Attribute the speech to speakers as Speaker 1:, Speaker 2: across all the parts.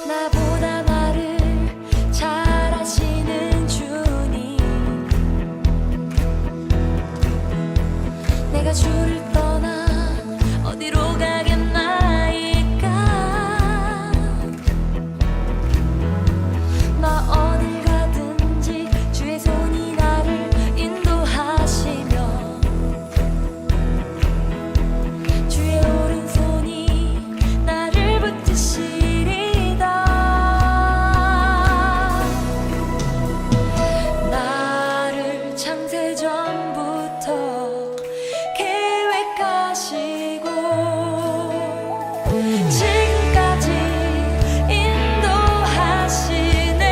Speaker 1: 나보다 나를 잘 아시는 주님, 내가 주를 떠나 어디로 가겠나이까. 나 어딜 가든지 주의 손이 나를 인도하시며 주의 오른손이 나를 붙드시리다. 나를 창세전부터 계획하시고 지금까지 인도하시네.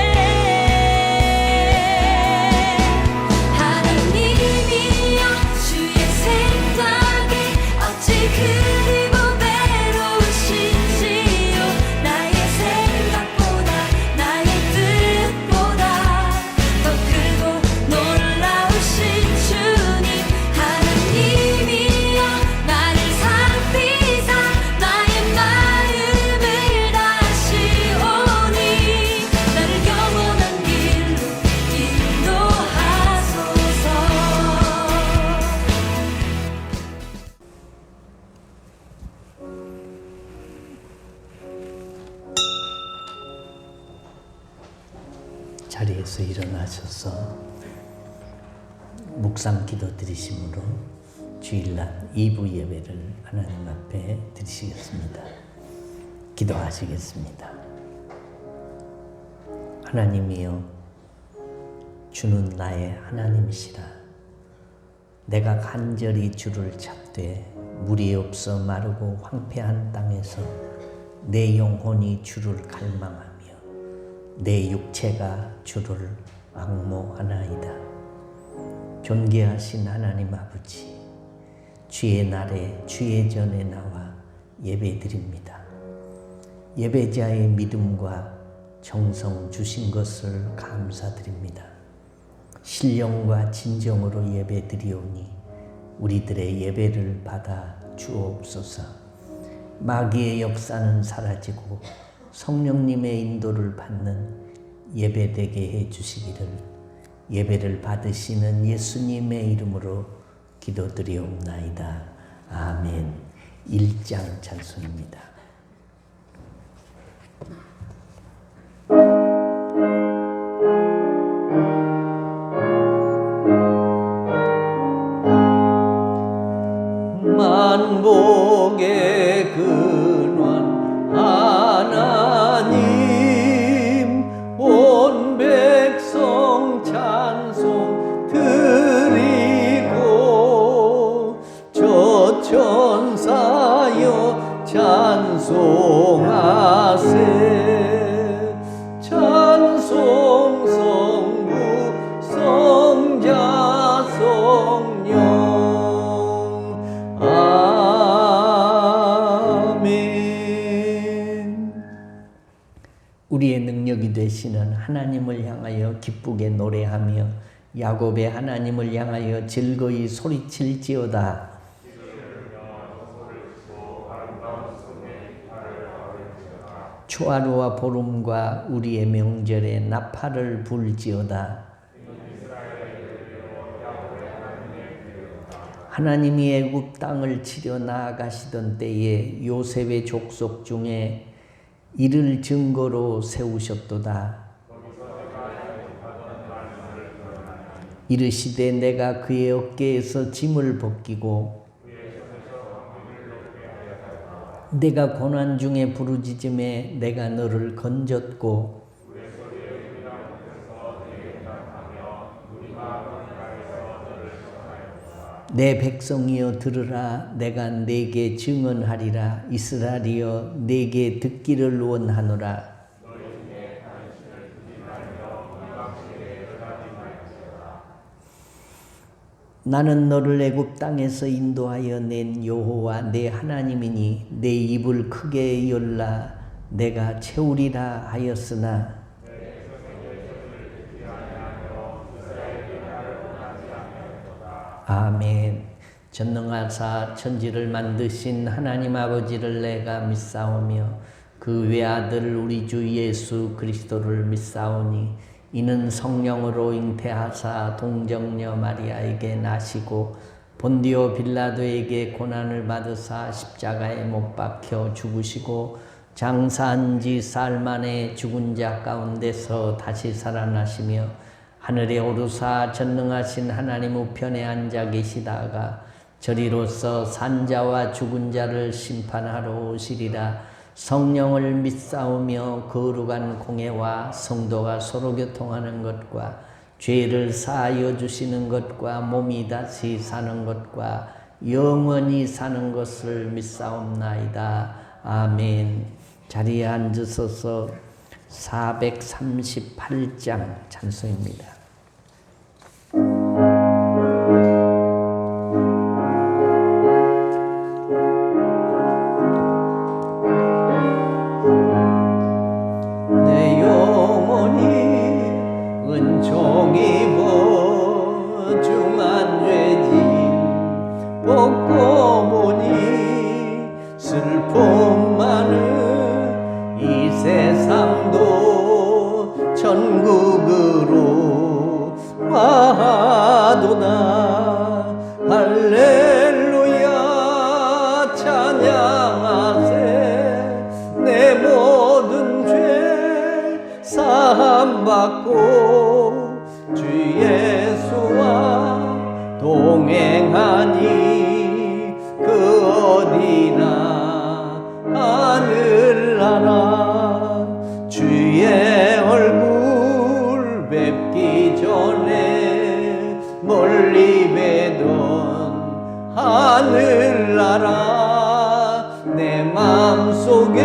Speaker 1: 하나님이여 주의 생각에 어찌 그리 보배로우신지요. 나의 생각보다 나의 뜻보다 더 크고 놀라우신 주님. 하나님이여 나를 살피사 나의 마음을 다시오니 나를 영원한 길로 인도하소서.
Speaker 2: 자리에서 일어나셔서 묵상 기도 드리심으로 주일날 2부 예배를 하나님 앞에 드리시겠습니다. 기도하시겠습니다. 하나님이여, 주는 나의 하나님이시라. 내가 간절히 주를 찾되 물이 없어 마르고 황폐한 땅에서 내 영혼이 주를 갈망하며 내 육체가 주를 앙모하나이다. 존귀하신 하나님 아버지, 주의 날에 주의 전에 나와 예배드립니다. 예배자의 믿음과 정성 주신 것을 감사드립니다. 신령과 진정으로 예배드리오니 우리들의 예배를 받아 주옵소서. 마귀의 역사는 사라지고 성령님의 인도를 받는 예배되게 해주시기를 예배를 받으시는 예수님의 이름으로 기도드리옵나이다. 아멘. 1장 찬송입니다.
Speaker 3: 만복의 근원 하나님, 온 백성 찬송 드리고 저 천사여 찬송하세. 찬송 성부 성자 성령.
Speaker 2: 우리의 능력이 되시는 하나님을 향하여 기쁘게 노래하며 야곱의 하나님을 향하여 즐거이 소리칠지어다. 초하루와 보름과 우리의 명절에 나팔을 불지어다. 하나님이 애굽 땅을 치려 나아가시던 때에 요셉의 족속 중에 이를 증거로 세우셨도다. 이르시되 내가 그의 어깨에서 짐을 벗기고 내가 고난 중에 부르짖음에 내가 너를 건졌고 내 백성이여 들으라. 내가 네게 증언하리라. 이스라엘이여 네게 듣기를 원하노라. 나는 너를 애굽 땅에서 인도하여 낸 여호와 내 하나님이니 내 입을 크게 열라. 내가 채우리라 하였으나 아멘. 전능하사 천지를 만드신 하나님 아버지를 내가 믿사오며 그 외아들 우리 주 예수 그리스도를 믿사오니 이는 성령으로 잉태하사 동정녀 마리아에게 나시고 본디오 빌라도에게 고난을 받으사 십자가에 못 박혀 죽으시고 장사한 지 사흘 만에 죽은 자 가운데서 다시 살아나시며 하늘에 오르사 전능하신 하나님 우편에 앉아 계시다가 저리로서 산자와 죽은 자를 심판하러 오시리라. 성령을 믿사오며 거룩한 공회와 성도가 서로 교통하는 것과 죄를 사하여 주시는 것과 몸이 다시 사는 것과 영원히 사는 것을 믿사옵나이다. 아멘. 자리에 앉으소서. 438장 찬송입니다.
Speaker 3: 내 영혼이 은총이 보중한 죄짐 벗고 보니 슬픔 많은 이 세상도 천국으로 와도다. 할렐루야 찬양하세. 내 모든 죄 사함받고 주 예수와 동행하니 그 어디나 하늘나라. 주의 얼굴 뵙기 전에 멀리 뵈던 하늘나라. 내 맘속에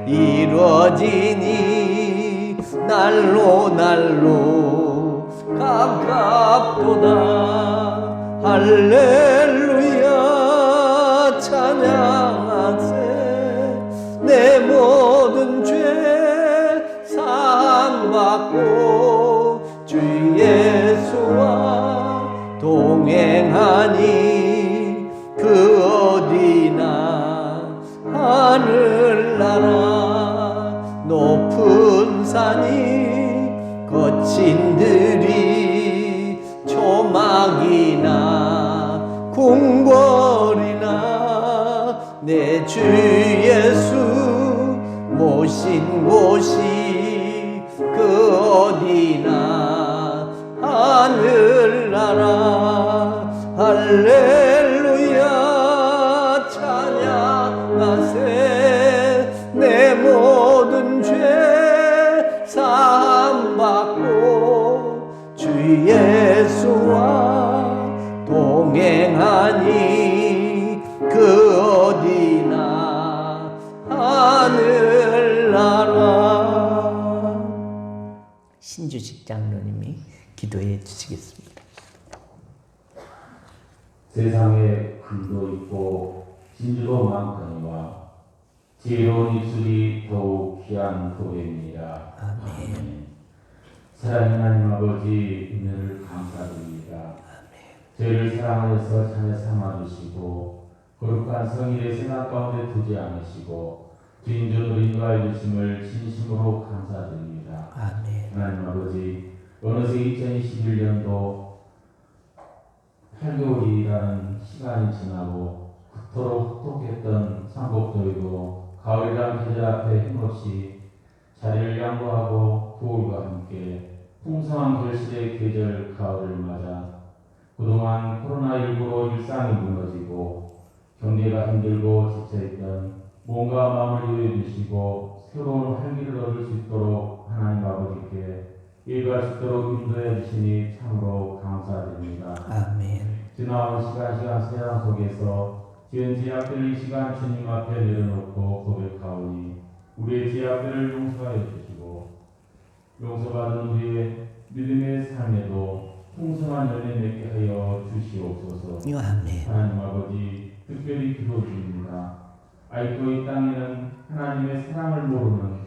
Speaker 3: 이루어지니 날로 날로 가깝도다. 할렐루야 찬양하세. 내 모든 죄 사함받고 주 예수와 동행하니 그 어디나 하늘나라. 높은 산이 거친 들이 초막이나 궁궐이나 내 주 예수 모신 곳이 그 어디나 하늘나라. 할렐루야 찬양하세. 내 모든 죄 사함받고 주 예수와 동행하니 그 어디나 하늘나라.
Speaker 2: 신주식 장로님이 기도해 주시겠습니다.
Speaker 4: 세상에 금도 있고 진주도 많거니와 지혜로운 입술이 더욱 귀한 도입니다. 아멘. 사랑하는 하나님 아버지 은혜를 감사드립니다. 저희를 사랑하여서 자녀 삼아주시고 거룩한 성일의 생활 가운데 두지 않으시고 주인존으로 인도하여 주심을 진심으로 감사드립니다.
Speaker 2: 아멘.
Speaker 4: 하나님 아버지 어느새 2021년도 8개월이라는 시간이 지나고 그토록 혹독했던 삼복도에도 가을이란 계절 앞에 힘없이 자리를 양보하고 겨울과 함께 풍성한 결실의 계절 가을을 맞아 그동안 코로나19로 일상이 무너지고 경제가 힘들고 지쳐있던 몸과 마음을 유해 주시고 새로운 활기를 얻을 수 있도록 하나님 아버지께 일갈 수 있도록 인도해 주시니 참으로 감사드립니다.
Speaker 2: 아멘.
Speaker 4: 지나온 시간 세상 속에서 지은 죄악들을 이 시간 주님 앞에 내려놓고 고백하오니 우리의 죄악들을 용서하여 주시고 용서받은 우리의 믿음의 삶에도 풍성한 열매 맺게 하여 주시옵소서.
Speaker 2: 아멘.
Speaker 4: 하나님 아버지 특별히 기도드립니다. 아직도 이 땅에는 하나님의 사랑을 모르는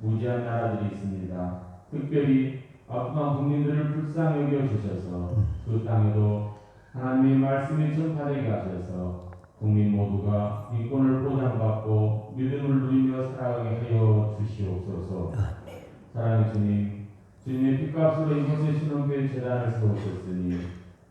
Speaker 4: 무지한 나라들이 있습니다. 특별히 아프한 국민들을 불쌍히 여겨 주셔서 그 땅에도 하나님의 말씀이 전파되게 하셔서 국민 모두가 인권을 보장받고 믿음을 누리며 살아가게 하여 주시옵소서.
Speaker 2: 아멘.
Speaker 4: 사랑의 주님, 주님의 핏값으로 이곳에 신혼교회 재단을 세우셨으니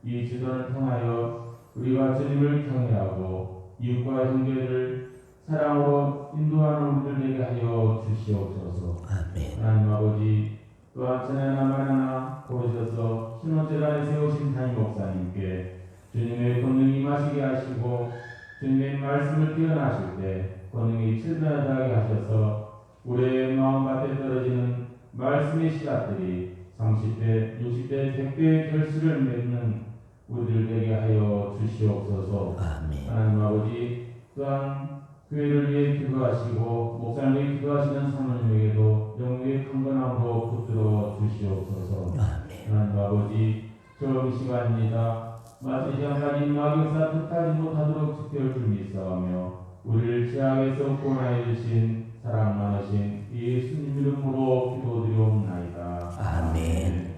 Speaker 4: 이 지도를 통하여 우리가 주님을 경외하고 이웃과 형제를 사랑으로 인도하는 우리들 되게 하여 주시옵소서.
Speaker 2: 아멘.
Speaker 4: 하나님 아버지, 또한 전에나 만하나 보셔서 신혼재단에 세우신 담임 목사님께 주님의 권능이 임하시게 하시고 주님의 말씀을 깨어나실 때 권능이 칠변하게 하셔서 우리의 마음밭에 떨어지는 말씀의 씨앗들이 30대, 60대, 100대의 결실을 맺는 우리들 되게 하여 주시옵소서.
Speaker 2: 아멘.
Speaker 4: 하나님 아버지, 또한 교회를 위해 기도하시고 목사를 위해 기도하시는 사모님에게도 영국의 강건함으로 붙들어 주시옵소서.
Speaker 2: 아멘.
Speaker 4: 하나님 아버지, 좋은 시간입니다. 마치 시간까지 마귀사 뜻하지 못하도록 지켜줄 줄 믿사오며 우리를 죄악에서 구원하여 주신 사랑 많으신 예수님 이름으로 기도드리옵나이다.
Speaker 2: 아멘.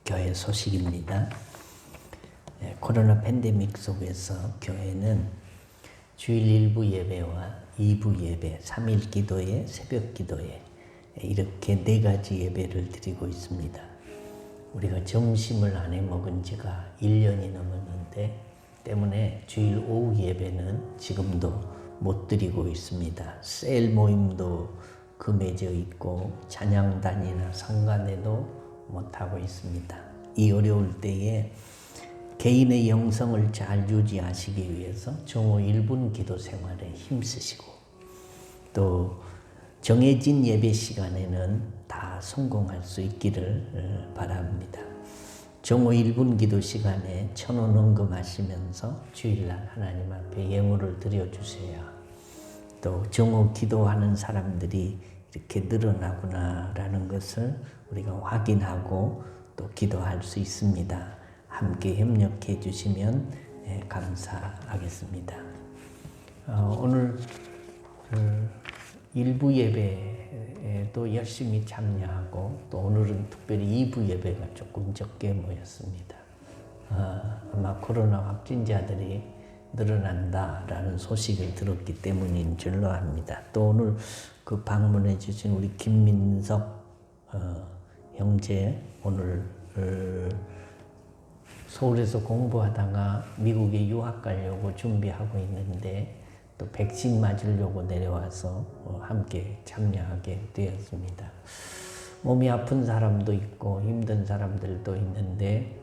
Speaker 2: 교회 소식입니다. 코로나 팬데믹 속에서 교회는 주일 1부 예배와 2부 예배, 3일 기도회, 새벽 기도회 이렇게 4가지 예배를 드리고 있습니다. 우리가 점심을 안 해 먹은 지가 1년이 넘었는데 때문에 주일 오후 예배는 지금도 못 드리고 있습니다. 셀 모임도 금해져 있고 찬양단이나 성간에도 못하고 있습니다. 이 어려울 때에 개인의 영성을 잘 유지하시기 위해서 정오 1분 기도 생활에 힘쓰시고 또 정해진 예배 시간에는 다 성공할 수 있기를 바랍니다. 정오 1분 기도 시간에 천원 헌금하시면서 주일날 하나님 앞에 예물을 드려주세요. 또 정오 기도하는 사람들이 이렇게 늘어나구나라는 것을 우리가 확인하고 또 기도할 수 있습니다. 함께 협력해 주시면 감사하겠습니다. 오늘 일부 예배에도 열심히 참여하고 또 오늘은 특별히 2부 예배가 조금 적게 모였습니다. 아마 코로나 확진자들이 늘어난다라는 소식을 들었기 때문인 줄로 압니다. 또 오늘 그 방문해 주신 우리 김민석 형제 오늘 서울에서 공부하다가 미국에 유학 가려고 준비하고 있는데 또 백신 맞으려고 내려와서 함께 참여하게 되었습니다. 몸이 아픈 사람도 있고 힘든 사람들도 있는데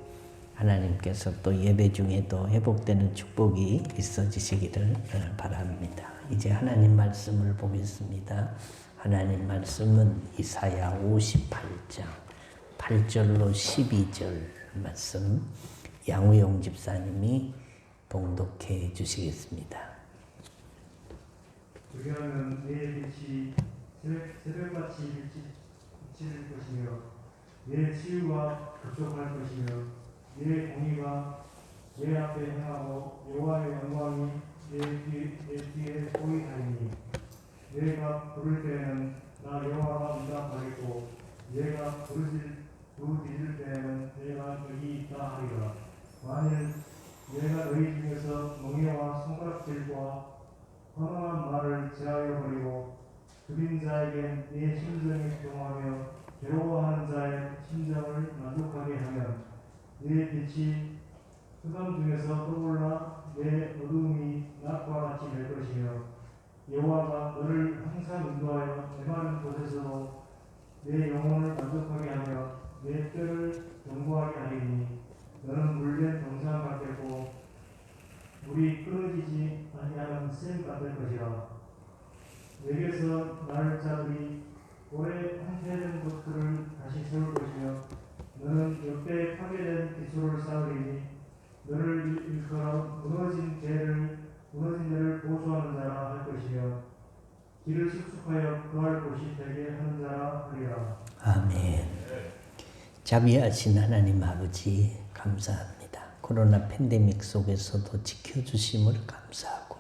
Speaker 2: 하나님께서 또 예배 중에도 회복되는 축복이 있어지시기를 바랍니다. 이제 하나님 말씀을 보겠습니다. 하나님 말씀은 이사야 58장 8절로 12절 말씀 양우영 집사님이 봉독해 주시겠습니다.
Speaker 5: 그리하면 내 빛이 새벽같이 비칠 것이며 내 치유가 급속할 것이며 내 공의가 내 앞에 행하고 여호와의 영광이 내 뒤에 보이하리니 내가 부를 때에는 나 여호와가 응답하겠고 내가 부르짖을 때에는 내가 여기 있다 하리라. 만일 내가 너희 중에서 멍에와 손가락질과 허망한 말을 제하여 버리고 들인 자에게 내 심정이 동하며 괴로워하는 자의 심정을 만족하게 하면 내 빛이 흑암 중에서 떠올라 내 어두움이 낮과 같이 될 것이며 여호와가 너를 항상 인도하여 메마른 곳에서도 내 영혼을 만족하게 하며 내 뼈를 견고하게 하리니 너는 물된 동상 같겠고 물이 끊어지지 아니하는 샘 같을 것이라. 내게서 나를 자들이 오래 황폐된 것들을 다시 세울 것이며 너는 역대 파괴된 기초를 쌓으리니 너를 일컬어 무너진 데를 보수하는 자라 할 것이며 길을 숙숙하여 거할 곳이 되게 하는 자라 하리라.
Speaker 2: 아멘. 자비하신 하나님 아버지 감사합니다. 코로나 팬데믹 속에서도 지켜주심을 감사하고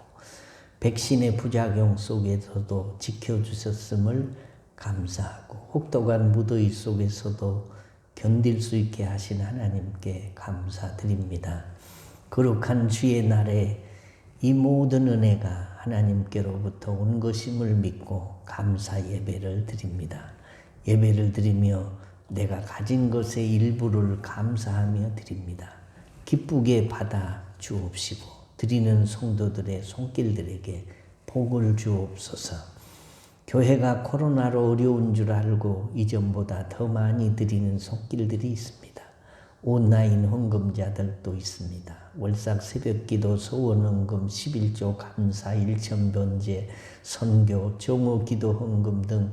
Speaker 2: 백신의 부작용 속에서도 지켜주셨음을 감사하고 혹독한 무더위 속에서도 견딜 수 있게 하신 하나님께 감사드립니다. 거룩한 주의 날에 이 모든 은혜가 하나님께로부터 온 것임을 믿고 감사 예배를 드립니다. 예배를 드리며 내가 가진 것의 일부를 감사하며 드립니다. 기쁘게 받아 주옵시고 드리는 성도들의 손길들에게 복을 주옵소서. 교회가 코로나로 어려운 줄 알고 이전보다 더 많이 드리는 손길들이 있습니다. 온라인 헌금자들도 있습니다. 월삭 새벽기도 소원헌금 11조 감사 1천 변제 선교 정오기도 헌금 등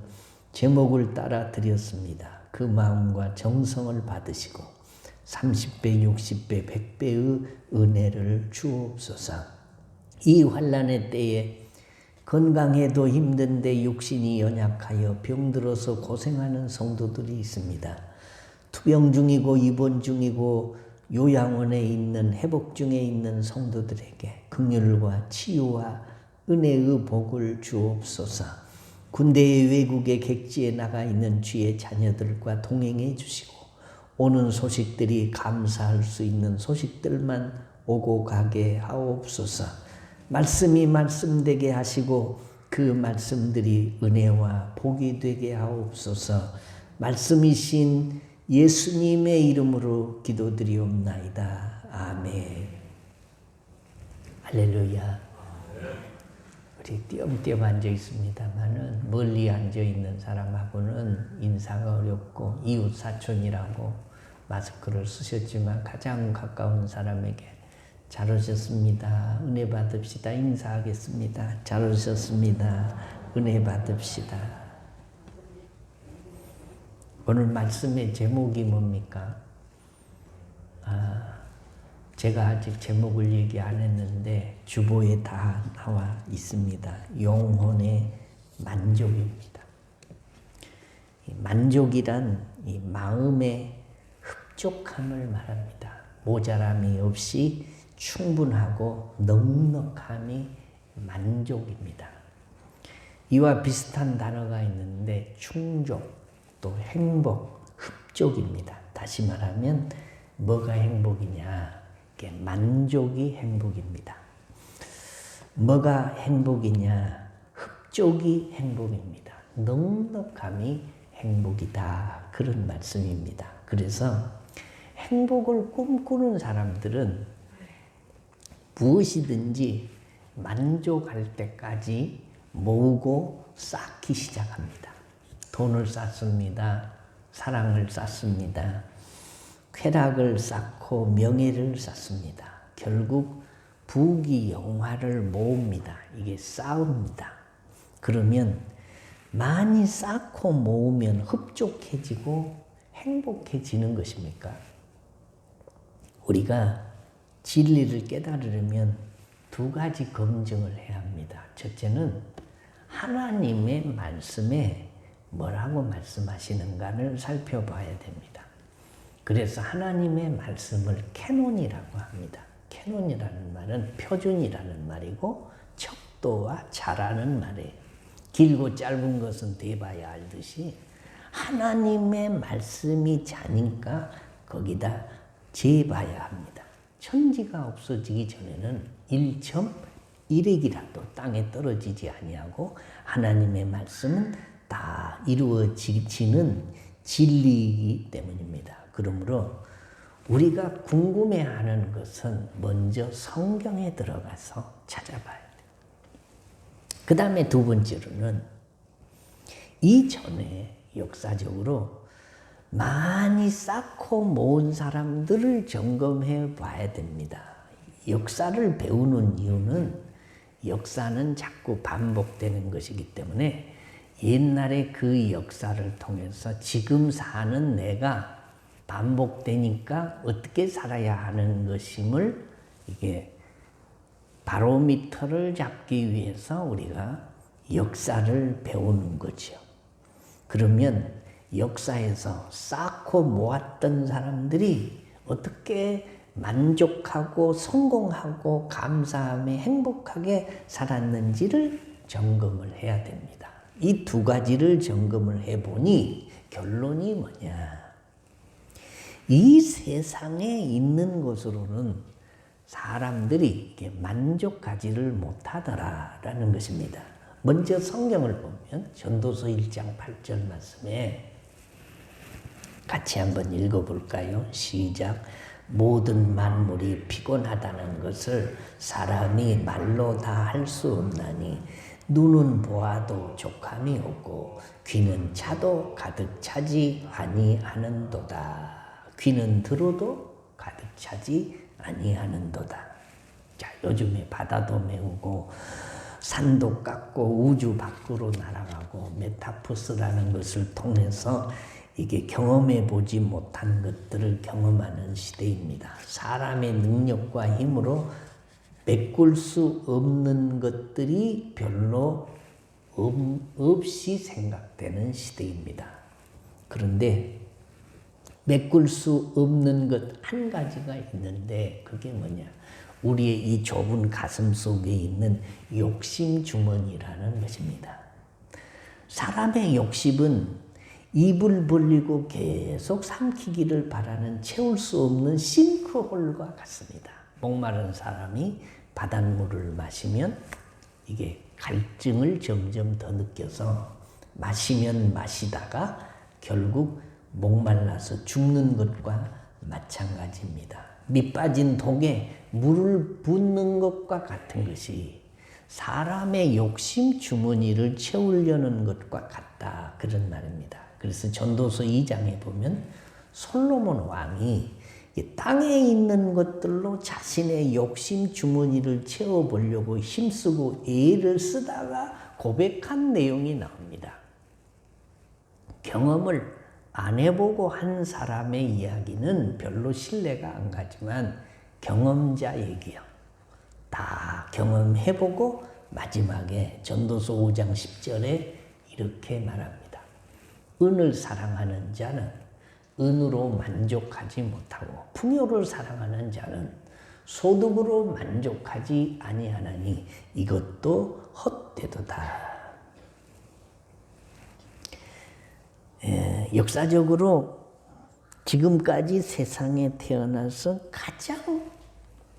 Speaker 2: 제목을 따라 드렸습니다. 그 마음과 정성을 받으시고 30배 60배 100배의 은혜를 주옵소서. 이 환난의 때에 건강해도 힘든데 육신이 연약하여 병들어서 고생하는 성도들이 있습니다. 투병 중이고 입원 중이고 요양원에 있는 회복 중에 있는 성도들에게 긍휼과 치유와 은혜의 복을 주옵소서. 군대의 외국의 객지에 나가 있는 주의 자녀들과 동행해 주시고 오는 소식들이 감사할 수 있는 소식들만 오고 가게 하옵소서. 말씀이 말씀되게 하시고 그 말씀들이 은혜와 복이 되게 하옵소서. 말씀이신 예수님의 이름으로 기도드리옵나이다. 아멘. 할렐루야. 우리 띄엄띄엄 앉아 있습니다만은 멀리 앉아 있는 사람하고는 인사가 어렵고 이웃 사촌이라고 마스크를 쓰셨지만 가장 가까운 사람에게 잘 오셨습니다. 은혜 받읍시다. 인사하겠습니다. 잘 오셨습니다. 은혜 받읍시다. 오늘 말씀의 제목이 뭡니까? 제가 아직 제목을 얘기 안 했는데 주보에 다 나와 있습니다. 영혼의 만족입니다. 만족이란 이 마음의 흡족함을 말합니다. 모자람이 없이 충분하고 넉넉함이 만족입니다. 이와 비슷한 단어가 있는데 충족, 또 행복, 흡족입니다. 다시 말하면 뭐가 행복이냐? 만족이 행복입니다. 뭐가 행복이냐? 흡족이 행복입니다. 넉넉함이 행복이다. 그런 말씀입니다. 그래서 행복을 꿈꾸는 사람들은 무엇이든지 만족할 때까지 모으고 쌓기 시작합니다. 돈을 쌓습니다. 사랑을 쌓습니다. 쾌락을 쌓고 명예를 쌓습니다. 결국 부귀 영화를 모읍니다. 이게 쌓습니다. 그러면 많이 쌓고 모으면 흡족해지고 행복해지는 것입니까? 우리가 진리를 깨달으려면 두 가지 검증을 해야 합니다. 첫째는 하나님의 말씀에 뭐라고 말씀하시는가를 살펴봐야 됩니다. 그래서 하나님의 말씀을 캐논이라고 합니다. 캐논이라는 말은 표준이라는 말이고 척도와 자라는 말이에요. 길고 짧은 것은 대봐야 알듯이 하나님의 말씀이 자니까 거기다 재봐야 합니다. 천지가 없어지기 전에는 1.1핵이라도 땅에 떨어지지 아니하고 하나님의 말씀은 다 이루어지는 진리이기 때문입니다. 그러므로 우리가 궁금해하는 것은 먼저 성경에 들어가서 찾아봐야 돼요. 그 다음에 두 번째로는 이전에 역사적으로 많이 쌓고 모은 사람들을 점검해 봐야 됩니다. 역사를 배우는 이유는 역사는 자꾸 반복되는 것이기 때문에 옛날에 그 역사를 통해서 지금 사는 내가 반복되니까 어떻게 살아야 하는 것임을 이게 바로미터를 잡기 위해서 우리가 역사를 배우는 거죠. 그러면 역사에서 쌓고 모았던 사람들이 어떻게 만족하고 성공하고 감사하며 행복하게 살았는지를 점검을 해야 됩니다. 이 두 가지를 점검을 해보니 결론이 뭐냐? 이 세상에 있는 것으로는 사람들이 이게 만족하지를 못하더라라는 것입니다. 먼저 성경을 보면 전도서 1장 8절 말씀에 같이 한번 읽어볼까요? 시작. 모든 만물이 피곤하다는 것을 사람이 말로 다 할 수 없나니 눈은 보아도 족함이 없고 귀는 차도 가득 차지 아니하는도다. 귀는 들어도 가득 차지 아니하는도다. 자, 요즘에 바다도 메우고 산도 깎고 우주 밖으로 날아가고 메타버스라는 것을 통해서 이게 경험해 보지 못한 것들을 경험하는 시대입니다. 사람의 능력과 힘으로 메꿀 수 없는 것들이 별로 없이 생각되는 시대입니다. 그런데 메꿀 수 없는 것 한 가지가 있는데 그게 뭐냐? 우리의 이 좁은 가슴 속에 있는 욕심 주머니라는 것입니다. 사람의 욕심은 입을 벌리고 계속 삼키기를 바라는 채울 수 없는 싱크홀과 같습니다. 목마른 사람이 바닷물을 마시면 이게 갈증을 점점 더 느껴서 마시면 마시다가 결국 목말라서 죽는 것과 마찬가지입니다. 밑 빠진 독에 물을 붓는 것과 같은 것이 사람의 욕심 주머니를 채우려는 것과 같다. 그런 말입니다. 그래서 전도서 2장에 보면 솔로몬 왕이 땅에 있는 것들로 자신의 욕심 주머니를 채워보려고 힘쓰고 애를 쓰다가 고백한 내용이 나옵니다. 경험을 안 해보고 한 사람의 이야기는 별로 신뢰가 안 가지만 경험자 얘기요. 다 경험해보고 마지막에 전도서 5장 10절에 이렇게 말합니다. 은을 사랑하는 자는 은으로 만족하지 못하고 풍요를 사랑하는 자는 소득으로 만족하지 아니하나니 이것도 헛되도다. 역사적으로 지금까지 세상에 태어나서 가장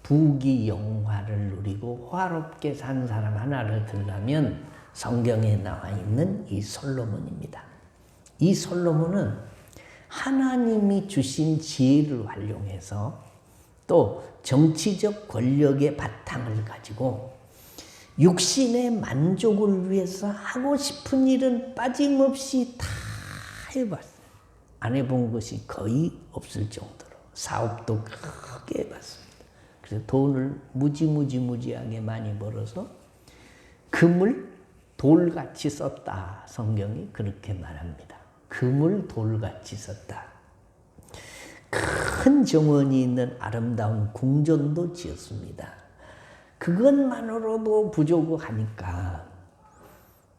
Speaker 2: 부귀 영화를 누리고 화롭게 산 사람 하나를 들라면 성경에 나와 있는 이 솔로몬입니다. 이 솔로몬은 하나님이 주신 지혜를 활용해서 또 정치적 권력의 바탕을 가지고 육신의 만족을 위해서 하고 싶은 일은 빠짐없이 다 해봤어요. 안 해본 것이 거의 없을 정도로 사업도 크게 해봤습니다. 그래서 돈을 무지하게 많이 벌어서 금을 돌같이 썼다. 성경이 그렇게 말합니다. 금을 돌같이 썼다. 큰 정원이 있는 아름다운 궁전도 지었습니다. 그것만으로도 부족하니까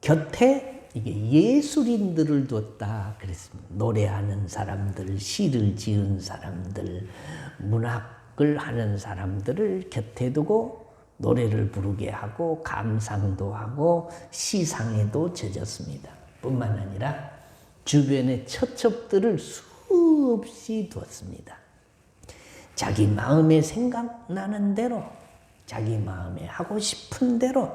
Speaker 2: 곁에 이게 예술인들을 뒀다 그랬습니다. 노래하는 사람들, 시를 지은 사람들, 문학을 하는 사람들을 곁에 두고 노래를 부르게 하고 감상도 하고 시상에도 젖었습니다. 뿐만 아니라 주변에 처첩들을 수없이 두었습니다. 자기 마음에 생각나는 대로 자기 마음에 하고 싶은 대로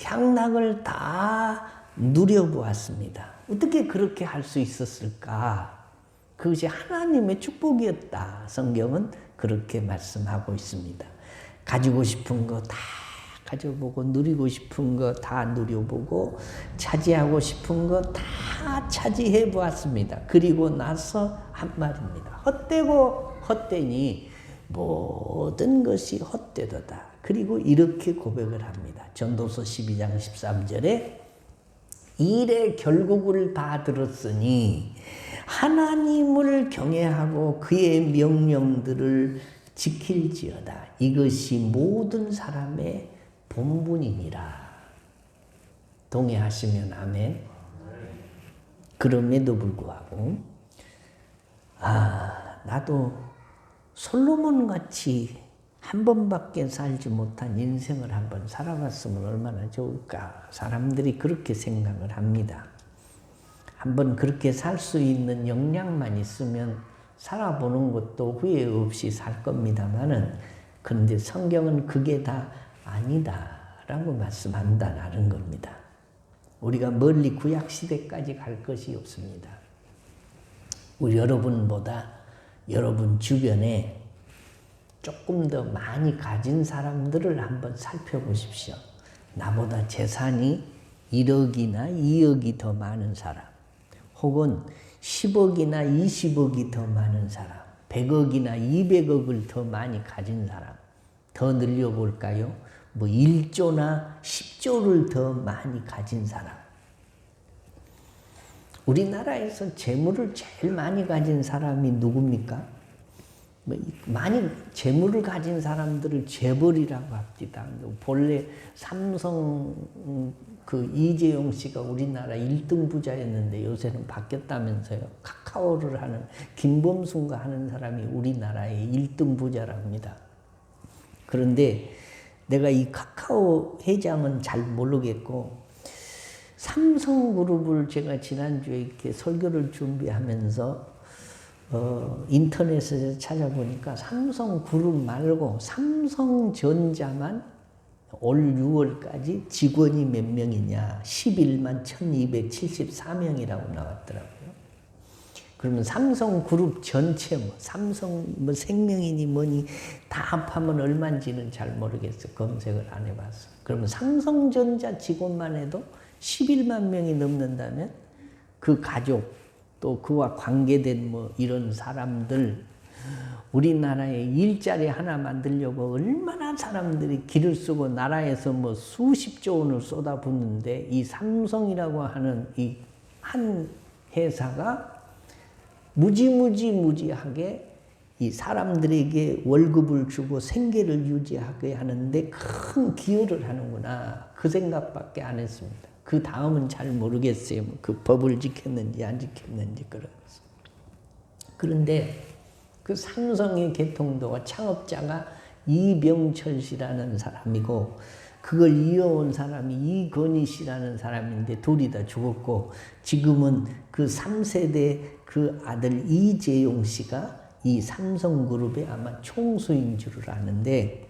Speaker 2: 향락을 다 누려보았습니다. 어떻게 그렇게 할 수 있었을까? 그것이 하나님의 축복이었다. 성경은 그렇게 말씀하고 있습니다. 가지고 싶은 거 다 가져보고 누리고 싶은 거 다 누려보고 차지하고 싶은 거 다 차지해 보았습니다. 그리고 나서 한 말입니다. 헛되고 헛되니 모든 것이 헛되도다. 그리고 이렇게 고백을 합니다. 전도서 12장 13절에 일의 결국을 다 들었으니 하나님을 경외하고 그의 명령들을 지킬지어다. 이것이 모든 사람의 본분이니라. 동의하시면 아멘. 그럼에도 불구하고 나도 솔로몬 같이 한 번밖에 살지 못한 인생을 한번 살아봤으면 얼마나 좋을까. 사람들이 그렇게 생각을 합니다. 한번 그렇게 살 수 있는 역량만 있으면 살아보는 것도 후회 없이 살 겁니다만은 그런데 성경은 그게 다 아니다라고 말씀한다는 겁니다. 우리가 멀리 구약시대까지 갈 것이 없습니다. 우리 여러분보다 여러분 주변에 조금 더 많이 가진 사람들을 한번 살펴보십시오. 나보다 재산이 1억이나 2억이 더 많은 사람, 혹은 10억이나 20억이 더 많은 사람, 100억이나 200억을 더 많이 가진 사람, 더 늘려볼까요? 뭐 1조나 10조를 더 많이 가진 사람. 우리나라에서 재물을 제일 많이 가진 사람이 누굽니까? 많이 재물을 가진 사람들을 재벌이라고 합니다. 본래 삼성 그 이재용 씨가 우리나라 1등 부자였는데 요새는 바뀌었다면서요. 카카오를 하는 김범순가 하는 사람이 우리나라의 1등 부자랍니다. 그런데 내가 이 카카오 회장은 잘 모르겠고, 삼성그룹을 제가 지난주에 이렇게 설교를 준비하면서 인터넷에서 찾아보니까 삼성그룹 말고 삼성전자만 올 6월까지 직원이 몇 명이냐, 11만 1274명이라고 나왔더라고요. 그러면 삼성그룹 전체 삼성 생명이니 뭐니 다 합하면 얼마인지는 잘 모르겠어요. 검색을 안 해봤어. 그러면 삼성전자 직원만 해도 11만 명이 넘는다면 그 가족 또 그와 관계된 이런 사람들, 우리나라에 일자리 하나 만들려고 얼마나 사람들이 기를 쓰고 나라에서 수십조 원을 쏟아붓는데, 이 삼성이라고 하는 이 한 회사가 무지하게 이 사람들에게 월급을 주고 생계를 유지하게 하는데 큰 기여를 하는구나, 그 생각밖에 안 했습니다. 그 다음은 잘 모르겠어요. 그 법을 지켰는지 안 지켰는지 그런데 그 삼성의 개통도가 창업자가 이병철 씨라는 사람이고, 그걸 이어온 사람이 이건희 씨라는 사람인데 둘이 다 죽었고, 지금은 그 3세대 그 아들 이재용 씨가 이 삼성그룹의 아마 총수인 줄 아는데,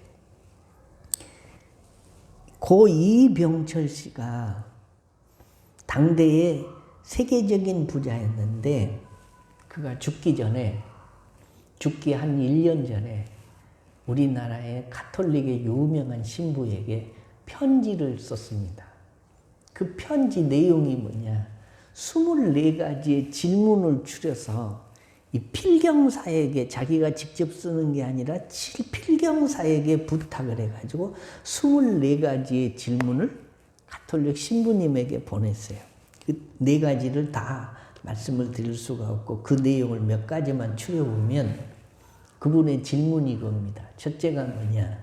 Speaker 2: 고 이병철 씨가 당대의 세계적인 부자였는데, 그가 죽기 한 1년 전에 우리나라의 가톨릭의 유명한 신부에게 편지를 썼습니다. 그 편지 내용이 뭐냐, 24가지의 질문을 추려서 이 필경사에게, 자기가 직접 쓰는 게 아니라 필경사에게 부탁을 해가지고 24가지의 질문을 가톨릭 신부님에게 보냈어요. 그 4가지를 다 말씀을 드릴 수가 없고 그 내용을 몇 가지만 추려보면 그분의 질문이 이겁니다. 첫째가 뭐냐,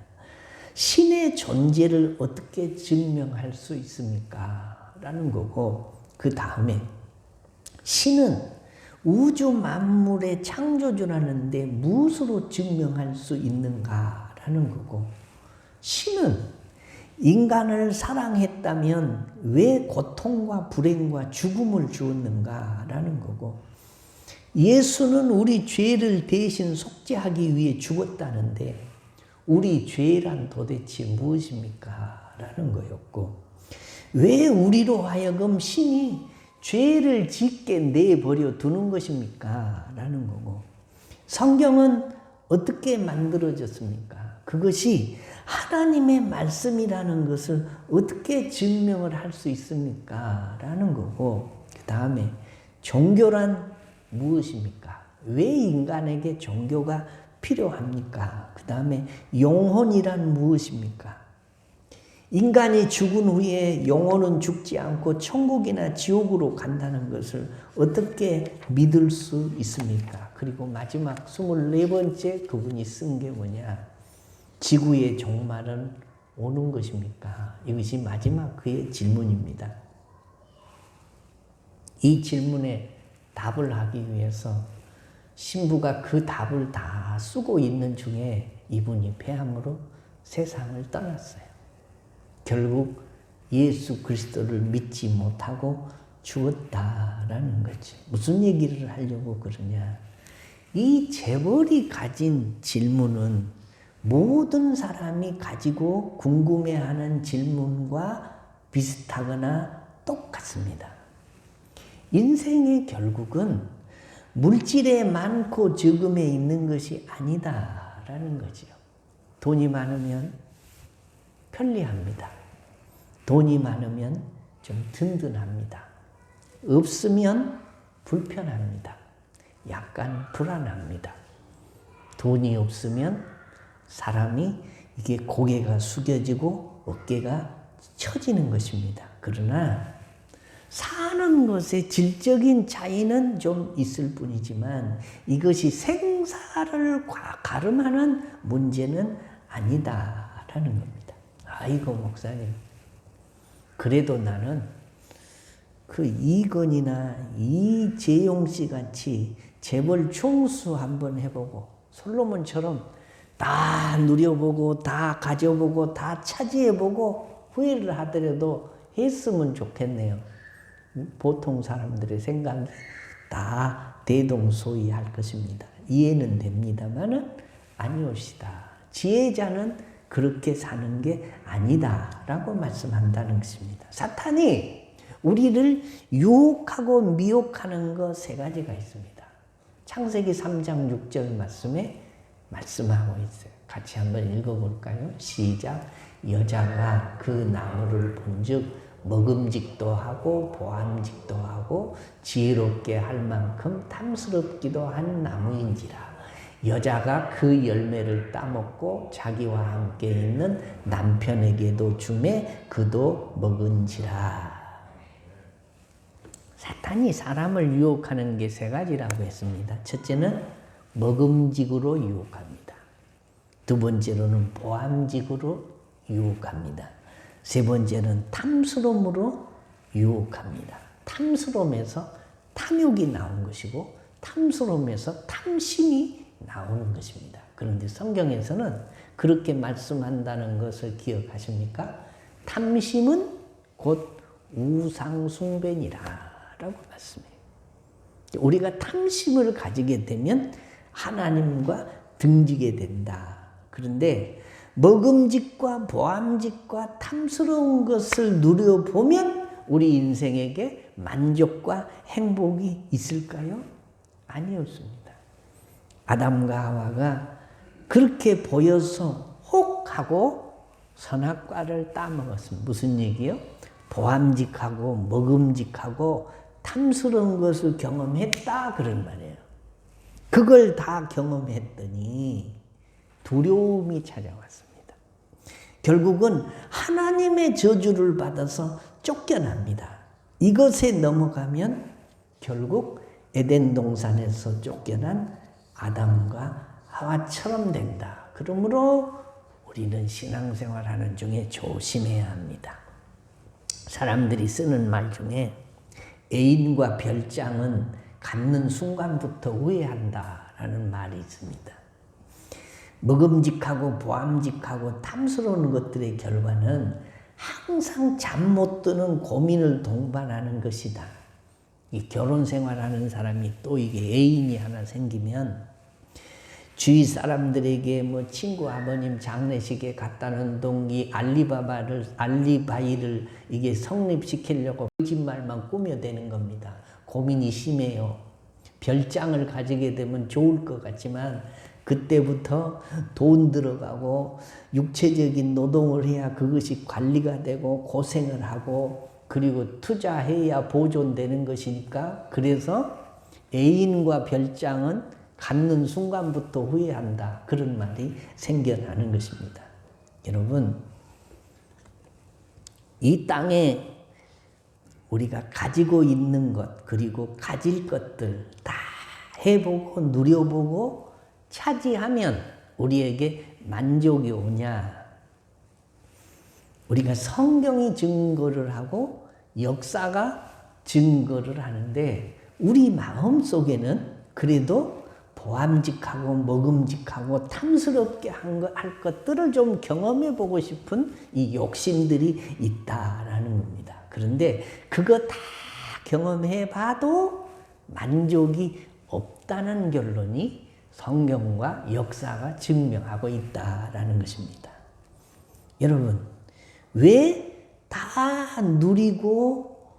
Speaker 2: 신의 존재를 어떻게 증명할 수 있습니까? 라는 거고, 그 다음에 신은 우주 만물의 창조주라는데 무엇으로 증명할 수 있는가? 라는 거고, 신은 인간을 사랑했다면 왜 고통과 불행과 죽음을 주었는가? 라는 거고, 예수는 우리 죄를 대신 속죄하기 위해 죽었다는데 우리 죄란 도대체 무엇입니까? 라는 거였고, 왜 우리로 하여금 신이 죄를 짓게 내버려 두는 것입니까? 라는 거고, 성경은 어떻게 만들어졌습니까? 그것이 하나님의 말씀이라는 것을 어떻게 증명을 할 수 있습니까? 라는 거고, 그 다음에 종교란 무엇입니까? 왜 인간에게 종교가 필요합니까? 그 다음에 영혼이란 무엇입니까? 인간이 죽은 후에 영혼은 죽지 않고 천국이나 지옥으로 간다는 것을 어떻게 믿을 수 있습니까? 그리고 마지막 24번째 그분이 쓴 게 뭐냐? 지구의 종말은 오는 것입니까? 이것이 마지막 그의 질문입니다. 이 질문에 답을 하기 위해서 신부가 그 답을 다 쓰고 있는 중에 이분이 폐암으로 세상을 떠났어요. 결국 예수 그리스도를 믿지 못하고 죽었다라는 거지. 무슨 얘기를 하려고 그러냐. 이 재벌이 가진 질문은 모든 사람이 가지고 궁금해하는 질문과 비슷하거나 똑같습니다. 인생의 결국은 물질에 많고 적음에 있는 것이 아니다라는 거지요. 돈이 많으면 편리합니다. 돈이 많으면 좀 든든합니다. 없으면 불편합니다. 약간 불안합니다. 돈이 없으면 사람이 이게 고개가 숙여지고 어깨가 처지는 것입니다. 그러나 사는 것의 질적인 차이는 좀 있을 뿐이지만 이것이 생사를 가름하는 문제는 아니다라는 겁니다. 아이고 목사님, 그래도 나는 그 이건이나 이재용 씨 같이 재벌 총수 한번 해보고 솔로몬처럼 다 누려보고 다 가져보고 다 차지해보고 후회를 하더라도 했으면 좋겠네요. 보통 사람들의 생각이 다 대동소이할 것입니다. 이해는 됩니다만은 아니옵시다. 지혜자는 그렇게 사는 게 아니다라고 말씀한다는 것입니다. 사탄이 우리를 유혹하고 미혹하는 거 세 가지가 있습니다. 창세기 3장 6절 말씀에 말씀하고 있어요. 같이 한번 읽어볼까요? 시작. 여자가 그 나무를 본즉 먹음직도 하고 보암직도 하고 지혜롭게 할 만큼 탐스럽기도 한 나무인지라. 여자가 그 열매를 따먹고 자기와 함께 있는 남편에게도 주매 그도 먹은지라. 사탄이 사람을 유혹하는 게 세 가지라고 했습니다. 첫째는 먹음직으로 유혹합니다. 두 번째로는 보암직으로 유혹합니다. 세 번째는 탐스러움으로 유혹합니다. 탐스러움에서 탐욕이 나온 것이고 탐스러움에서 탐심이 나오는 것입니다. 그런데 성경에서는 그렇게 말씀한다는 것을 기억하십니까? 탐심은 곧 우상숭배니라 라고 말씀해요. 우리가 탐심을 가지게 되면 하나님과 등지게 된다. 그런데 먹음직과 보암직과 탐스러운 것을 누려보면 우리 인생에게 만족과 행복이 있을까요? 아니었습니다. 아담과 하와가 그렇게 보여서 혹 하고 선악과를 따먹었습니다. 무슨 얘기요? 보암직하고 먹음직하고 탐스러운 것을 경험했다 그런 말이에요. 그걸 다 경험했더니 두려움이 찾아왔습니다. 결국은 하나님의 저주를 받아서 쫓겨납니다. 이것에 넘어가면 결국 에덴 동산에서 쫓겨난 아담과 하와처럼 된다. 그러므로 우리는 신앙생활하는 중에 조심해야 합니다. 사람들이 쓰는 말 중에 애인과 별장은 갖는 순간부터 후회한다라는 말이 있습니다. 먹음직하고 보암직하고 탐스러운 것들의 결과는 항상 잠 못 드는 고민을 동반하는 것이다. 이 결혼 생활하는 사람이 또 이게 애인이 하나 생기면 주위 사람들에게 뭐 친구 아버님 장례식에 갔다는 동이 알리바이를 이게 성립시키려고 거짓말만 꾸며대는 겁니다. 고민이 심해요. 별장을 가지게 되면 좋을 것 같지만 그때부터 돈 들어가고 육체적인 노동을 해야 그것이 관리가 되고 고생을 하고 그리고 투자해야 보존되는 것이니까 그래서 애인과 별장은 갖는 순간부터 후회한다. 그런 말이 생겨나는 것입니다. 여러분, 이 땅에 우리가 가지고 있는 것 그리고 가질 것들 다 해보고 누려보고 차지하면 우리에게 만족이 오냐? 우리가 성경이 증거를 하고 역사가 증거를 하는데 우리 마음속에는 그래도 보암직하고 먹음직하고 탐스럽게 할 것들을 좀 경험해 보고 싶은 이 욕심들이 있다라는 겁니다. 그런데 그거 다 경험해 봐도 만족이 없다는 결론이 성경과 역사가 증명하고 있다라는 것입니다. 여러분, 왜 다 누리고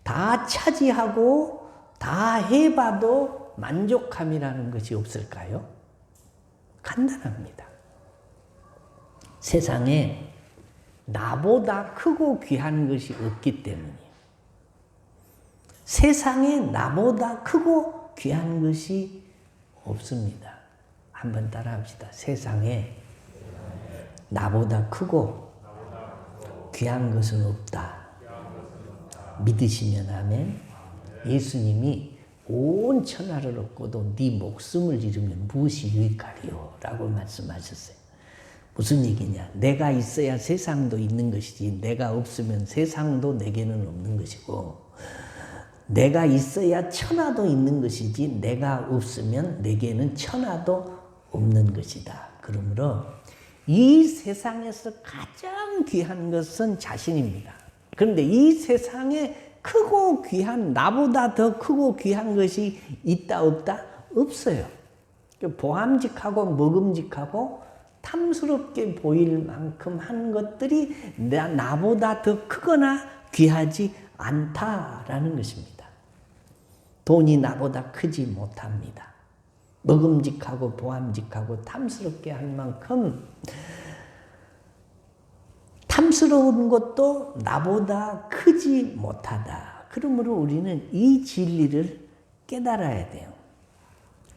Speaker 2: 다 차지하고 다 해봐도 만족함이라는 것이 없을까요? 간단합니다. 세상에 나보다 크고 귀한 것이 없기 때문이에요. 세상에 나보다 크고 귀한 것이 없습니다. 한번 따라합시다. 세상에 나보다 크고 귀한 것은 없다. 믿으시면 아멘. 예수님이 온 천하를 얻고도 네 목숨을 잃으면 무엇이 유익하리요? 라고 말씀하셨어요. 무슨 얘기냐? 내가 있어야 세상도 있는 것이지 내가 없으면 세상도 내게는 없는 것이고, 내가 있어야 천하도 있는 것이지 내가 없으면 내게는 천하도 없는 것이다. 그러므로 이 세상에서 가장 귀한 것은 자신입니다. 그런데 이 세상에 크고 귀한, 나보다 더 크고 귀한 것이 있다 없다? 없어요. 보암직하고 먹음직하고 탐스럽게 보일 만큼 한 것들이 나보다 더 크거나 귀하지 않다라는 것입니다. 돈이 나보다 크지 못합니다. 먹음직하고 보암직하고 탐스럽게 할 만큼 탐스러운 것도 나보다 크지 못하다. 그러므로 우리는 이 진리를 깨달아야 돼요.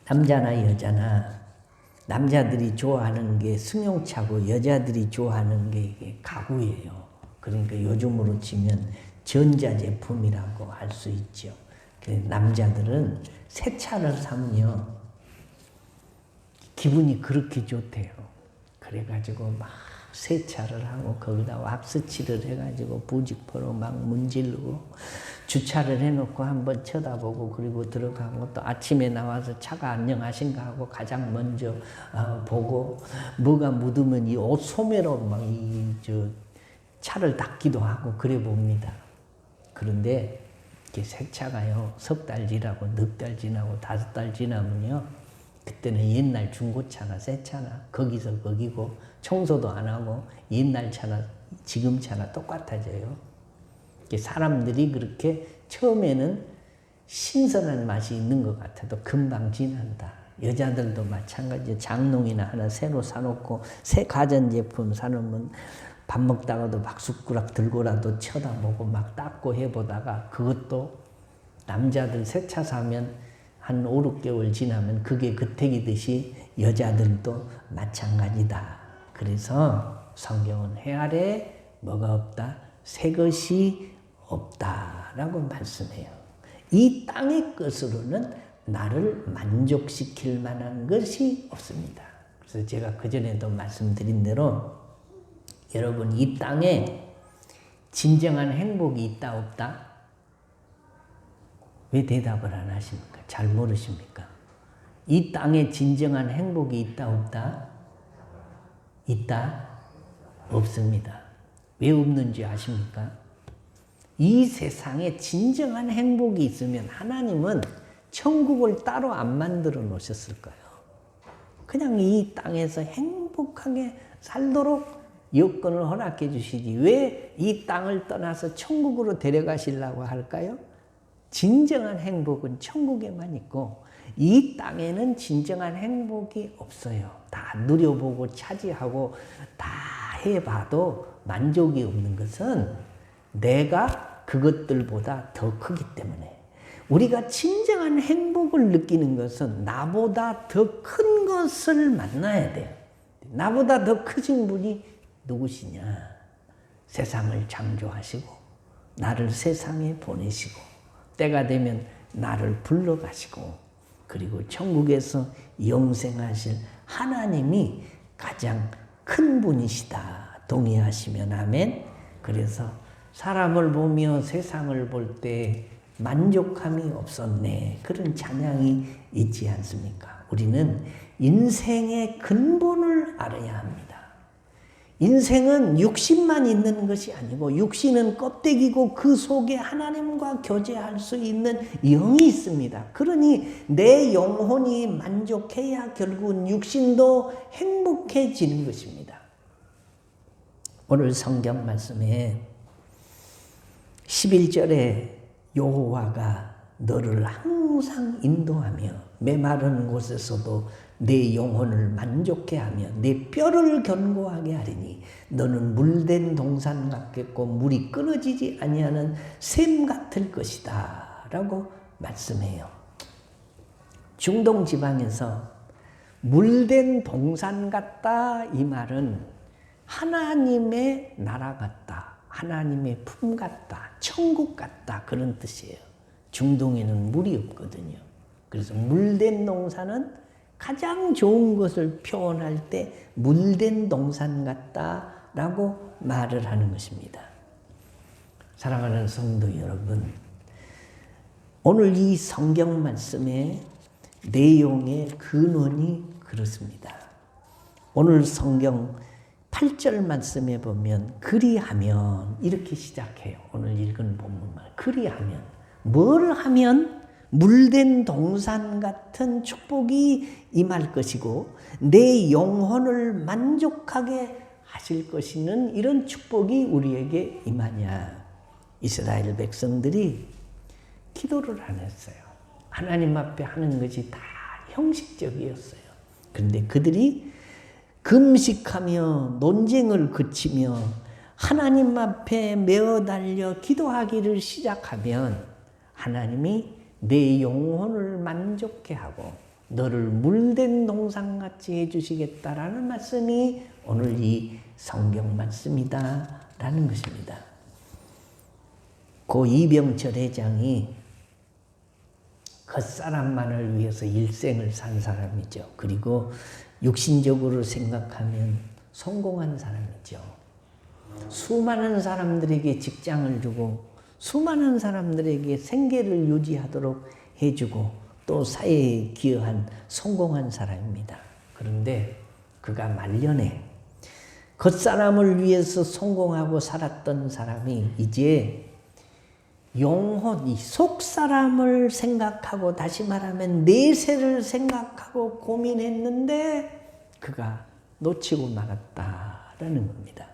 Speaker 2: 남자나 여자나, 남자들이 좋아하는 게 승용차고 여자들이 좋아하는 게 이게 가구예요. 그러니까 요즘으로 치면 전자제품이라고 할 수 있죠. 남자들은 새 차를 사면요 기분이 그렇게 좋대요. 그래가지고 막 세차를 하고 거기다 왁스칠을 해가지고 부직포로 막 문지르고 주차를 해놓고 한번 쳐다보고 그리고 들어가고 또 아침에 나와서 차가 안녕하신가 하고 가장 먼저 보고 뭐가 묻으면 이 옷 소매로 막 차를 닦기도 하고 그래 봅니다. 그런데 이게 세차가요 석 달 지나고 넉 달 지나고 5달 지나면요 그때는 옛날 중고차나 새 차나 거기서 거기고 청소도 안 하고 옛날 차나 지금 차나 똑같아져요. 사람들이 그렇게 처음에는 신선한 맛이 있는 것 같아도 금방 지난다. 여자들도 마찬가지예요. 장롱이나 하나 새로 사놓고 새 가전제품 사놓으면 밥 먹다가도 막 숟가락 들고라도 쳐다보고 막 닦고 해보다가 그것도 남자들 새 차 사면 한 5, 6개월 지나면 그게 그택이듯이 여자들도 마찬가지다. 그래서 성경은 해 아래 뭐가 없다? 새 것이 없다라고 말씀해요. 이 땅의 것으로는 나를 만족시킬 만한 것이 없습니다. 그래서 제가 그전에도 말씀드린 대로 여러분 이 땅에 진정한 행복이 있다 없다? 왜 대답을 안 하십니까? 잘 모르십니까? 이 땅에 진정한 행복이 있다 없다? 있다? 없습니다. 왜 없는지 아십니까? 이 세상에 진정한 행복이 있으면 하나님은 천국을 따로 안 만들어 놓으셨을 거예요. 그냥 이 땅에서 행복하게 살도록 여건을 허락해 주시지 왜 이 땅을 떠나서 천국으로 데려가시려고 할까요? 진정한 행복은 천국에만 있고 이 땅에는 진정한 행복이 없어요. 다 누려보고 차지하고 다 해봐도 만족이 없는 것은 내가 그것들보다 더 크기 때문에 우리가 진정한 행복을 느끼는 것은 나보다 더 큰 것을 만나야 돼요. 나보다 더 크신 분이 누구시냐? 세상을 창조하시고 나를 세상에 보내시고 때가 되면 나를 불러가시고 그리고 천국에서 영생하실 하나님이 가장 큰 분이시다. 동의하시면 아멘. 그래서 사람을 보며 세상을 볼 때 만족함이 없었네. 그런 찬양이 있지 않습니까? 우리는 인생의 근본을 알아야 합니다. 인생은 육신만 있는 것이 아니고 육신은 껍데기고 그 속에 하나님과 교제할 수 있는 영이 있습니다. 그러니 내 영혼이 만족해야 결국은 육신도 행복해지는 것입니다. 오늘 성경 말씀에 11절에 여호와가 너를 항상 인도하며 메마른 곳에서도 내 영혼을 만족해 하며 내 뼈를 견고하게 하리니 너는 물된 동산 같겠고 물이 끊어지지 아니하는 샘 같을 것이다 라고 말씀해요. 중동 지방에서 물된 동산 같다 이 말은 하나님의 나라 같다, 하나님의 품 같다, 천국 같다 그런 뜻이에요. 중동에는 물이 없거든요. 그래서 물된 동산은 가장 좋은 것을 표현할 때 물된 동산 같다라고 말을 하는 것입니다. 사랑하는 성도 여러분, 오늘 이 성경 말씀의 내용의 근원이 그렇습니다. 오늘 성경 8절 말씀에 보면 그리하면 이렇게 시작해요. 오늘 읽은 본문만 그리하면 뭘 하면 물된 동산 같은 축복이 임할 것이고 내 영혼을 만족하게 하실 것이는 이런 축복이 우리에게 임하냐. 이스라엘 백성들이 기도를 안 했어요. 하나님 앞에 하는 것이 다 형식적이었어요. 그런데 그들이 금식하며 논쟁을 그치며 하나님 앞에 메어 달려 기도하기를 시작하면 하나님이 내 영혼을 만족해 하고 너를 물된 동산같이 해주시겠다라는 말씀이 오늘 이 성경 말씀이다라는 것입니다. 고 이병철 회장이 겉사람만을 위해서 일생을 산 사람이죠. 그리고 육신적으로 생각하면 성공한 사람이죠. 수많은 사람들에게 직장을 주고 수많은 사람들에게 생계를 유지하도록 해주고 또 사회에 기여한 성공한 사람입니다. 그런데 그가 말년에 겉사람을 위해서 성공하고 살았던 사람이 이제 영혼, 이 속사람을 생각하고 다시 말하면 내세를 생각하고 고민했는데 그가 놓치고 말았다라는 겁니다.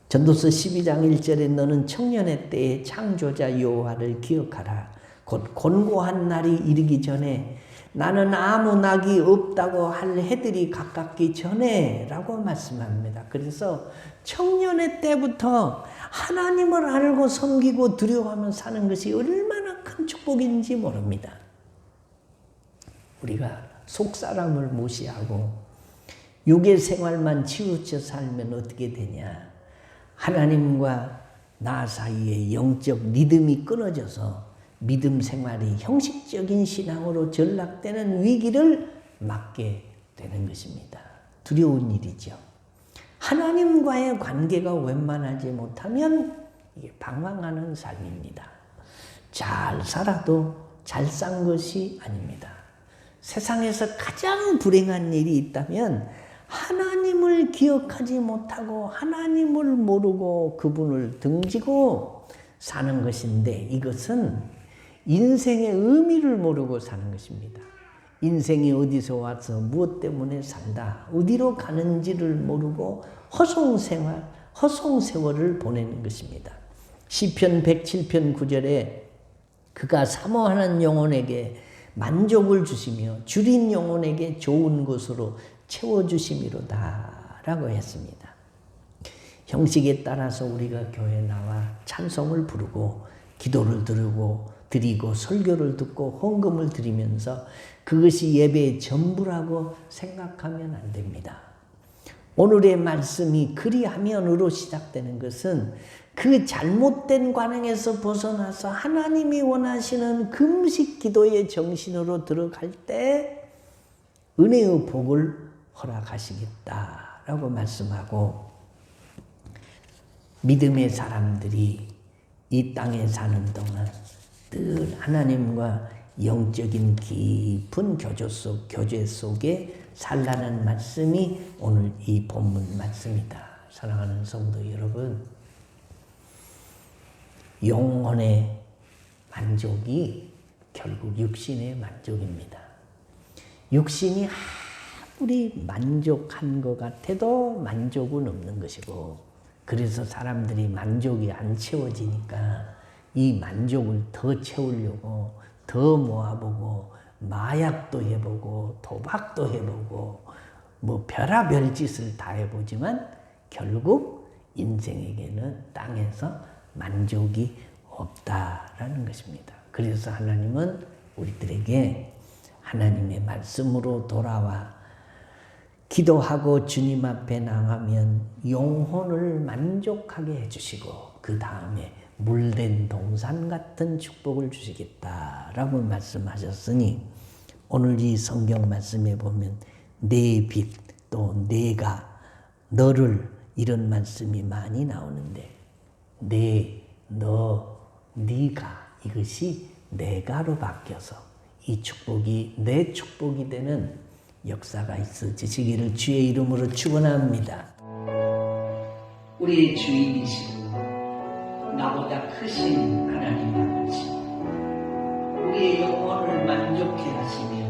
Speaker 2: 전도서 12장 1절에 너는 청년의 때에 창조자 여호와를 기억하라. 곧 곤고한 날이 이르기 전에 나는 아무 낙이 없다고 할 해들이 가깝기 전에 라고 말씀합니다. 그래서 청년의 때부터 하나님을 알고 섬기고 두려워하며 사는 것이 얼마나 큰 축복인지 모릅니다. 우리가 속사람을 무시하고 육의 생활만 치우쳐 살면 어떻게 되냐. 하나님과 나 사이에 영적 리듬이 끊어져서 믿음 생활이 형식적인 신앙으로 전락되는 위기를 맞게 되는 것입니다. 두려운 일이죠. 하나님과의 관계가 원만하지 못하면 이게 방황하는 삶입니다. 잘 살아도 잘 산 것이 아닙니다. 세상에서 가장 불행한 일이 있다면 하나님을 기억하지 못하고 하나님을 모르고 그분을 등지고 사는 것인데 이것은 인생의 의미를 모르고 사는 것입니다. 인생이 어디서 와서 무엇 때문에 산다, 어디로 가는지를 모르고 허송생활, 허송세월을 보내는 것입니다. 시편 107편 9절에 그가 사모하는 영혼에게 만족을 주시며 줄인 영혼에게 좋은 것으로 채워주심이로다 라고 했습니다. 형식에 따라서 우리가 교회에 나와 찬송을 부르고 기도를 드리고 설교를 듣고 헌금을 드리면서 그것이 예배의 전부라고 생각하면 안 됩니다. 오늘의 말씀이 그리하면으로 시작되는 것은 그 잘못된 관행에서 벗어나서 하나님이 원하시는 금식 기도의 정신으로 들어갈 때 은혜의 복을 허락하시겠다라고 말씀하고 믿음의 사람들이 이 땅에 사는 동안 늘 하나님과 영적인 깊은 교제 속에 살라는 말씀이 오늘 이 본문 말씀이다. 사랑하는 성도 여러분, 영혼의 만족이 결국 육신의 만족입니다. 육신이 아무리 만족한 것 같아도 만족은 없는 것이고, 그래서 사람들이 만족이 안 채워지니까 이 만족을 더 채우려고 더 모아보고 마약도 해보고 도박도 해보고 뭐 별의별 짓을 다 해보지만 결국 인생에게는 땅에서 만족이 없다라는 것입니다. 그래서 하나님은 우리들에게 하나님의 말씀으로 돌아와 기도하고 주님 앞에 나가면 영혼을 만족하게 해주시고 그 다음에 물된 동산 같은 축복을 주시겠다라고 말씀하셨으니, 오늘 이 성경 말씀에 보면 내 빛, 또 내가, 너를, 이런 말씀이 많이 나오는데 내, 너, 네가, 이것이 내가로 바뀌어서 이 축복이 내 축복이 되는 역사가 있어지시기를 주의 이름으로 축원합니다. 우리의 주인이시고 나보다 크신 하나님 아버지, 우리의 영혼을 만족해 하시며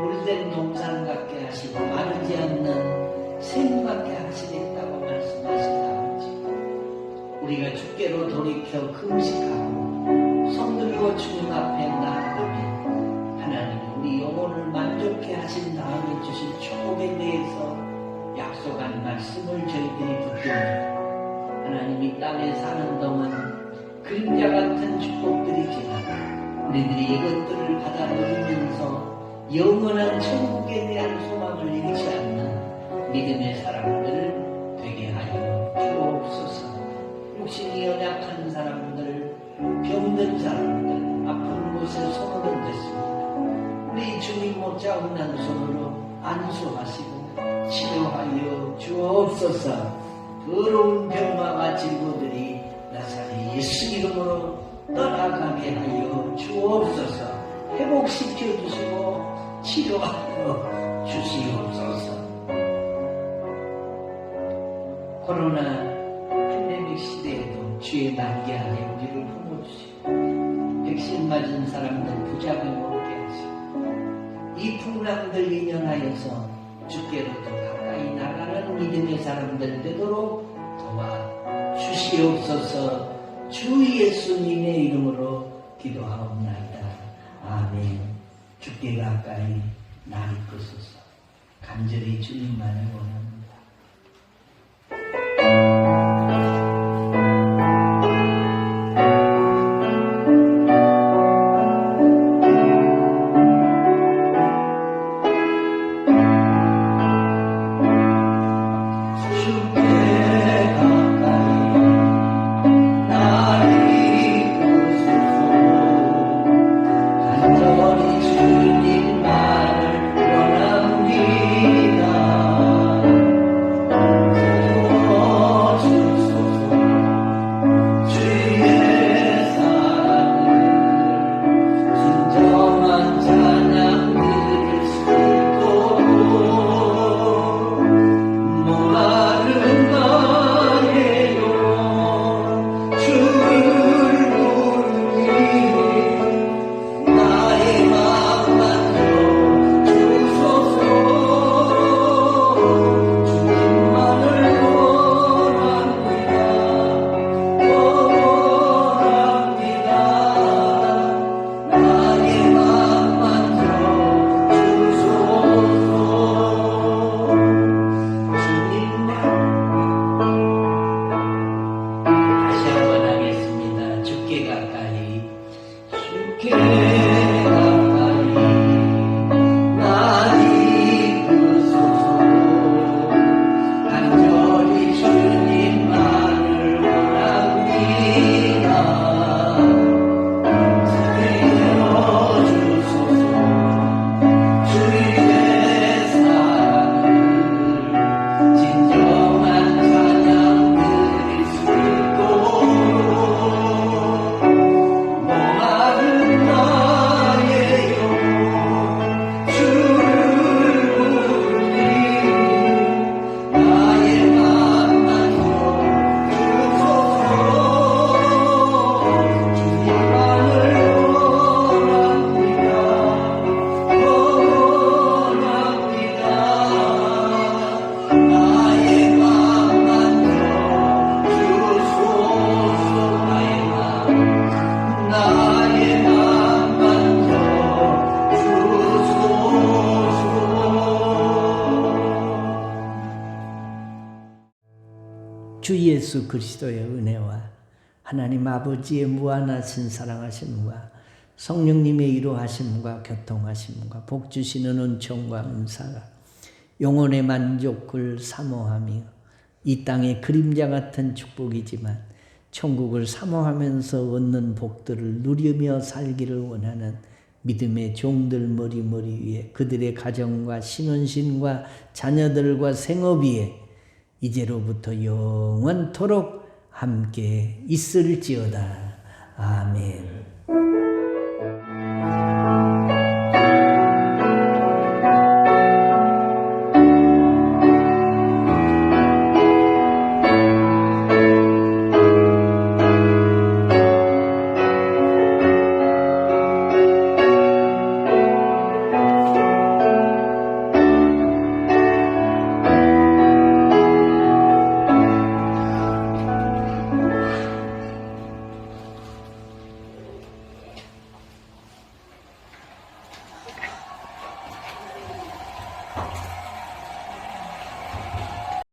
Speaker 2: 물된 동산 같게 하시고 마르지 않는 샘 같게 하시겠다고 말씀하신 아버지, 우리가 주께로 돌이켜 금식하고 손들고 주님 앞에 나아가면 하나님이 우리 영혼을 만족해 하신 다음에 주신 축복에 대해서 약속한 말씀을 저희들이 붙듭니다. 하나님이 땅에 사는 동안 그림자 같은 축복들이 지나가 우리들이 이것들을 받아 누리면서 영원한 천국에 대한 소망을 잃지 않는 믿음의 사람들 되게 하여 주옵소서. 육신이 연약한 사람들, 병든 사람들, 아픈 곳에 손을 얹었습니다. 우리 주님 못자국난 손으로 안수하시고 치료하여 주옵소서. 더러운 병마와 질고들이 나사렛 예수 이름으로 떠나가게 하여 주옵소서. 회복시켜 주시고 치료하여 주시옵소서. 코로나 팬데믹 시대에도 주의 날개 아래 우리를 품어주시고 백신 맞은 사람들 부작용 없게 하시고 이 풍랑들 인연하여서 주께로 더 가까이 나가는 믿음의 사람들 되도록 도와주시옵소서. 주 예수님의 이름으로 기도하옵나이다. 아멘. 주께 가까이 나 이끄소서. 간절히 주님만을 원합니다.
Speaker 3: 나
Speaker 2: 예수 그리스도의 은혜와 하나님 아버지의 무한하신 사랑하심과 성령님의 이루하심과 교통하심과 복 주시는 은총과 은사가 영혼의 만족을 사모하며 이 땅의 그림자 같은 축복이지만 천국을 사모하면서 얻는 복들을 누리며 살기를 원하는 믿음의 종들 머리 위에 그들의 가정과 신혼신과 자녀들과 생업 위에 이제로부터 영원토록 함께 있을지어다. 아멘.